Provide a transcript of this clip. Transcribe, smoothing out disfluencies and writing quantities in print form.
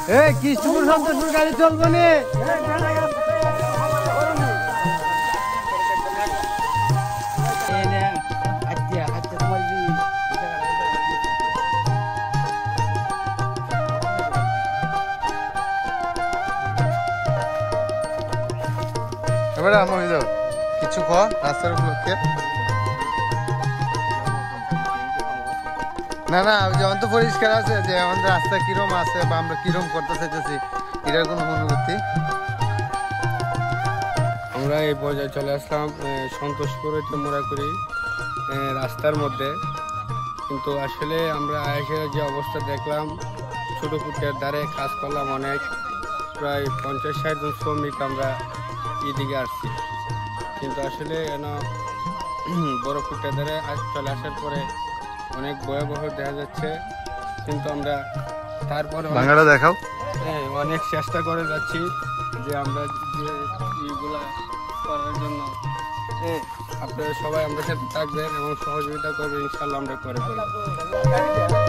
কৃষ্ণপুর সন্তোষপুর গাড়ি চলবো নি। এবারে আমার কিছু খাওয়া রাস্তার উপলক্ষে না না যেমন তো পরিষ্কার আছে যে আমাদের রাস্তা কিরম আছে বা আমরা কিরম করতে চাইতেছি এটার কোনো অনুভূতি। আমরা এই পর্যায়ে চলে আসলাম সন্তোষপুর হইতে মোড়াকুড়ি রাস্তার মধ্যে, কিন্তু আসলে আমরা আয়েসের যে অবস্থা দেখলাম, ছোটো পুকুরের ধারে কাজ করলাম অনেক, প্রায় 50-60 জন শ্রমিক আমরা এদিকে আসছি, কিন্তু আসলে বড় পুকুরের ধারে চলে আসার পরে অনেক ভয়াবহ দেখা যাচ্ছে, কিন্তু আমরা তারপরে দেখাও অনেক চেষ্টা করে যাচ্ছি যে আমরা যে ইগুলা করার জন্য আপনারা সবাই আমাদের সাথে থাকবেন এবং সহযোগিতা করবেন, ইনশাল্লাহ আমরা করে ফেলব।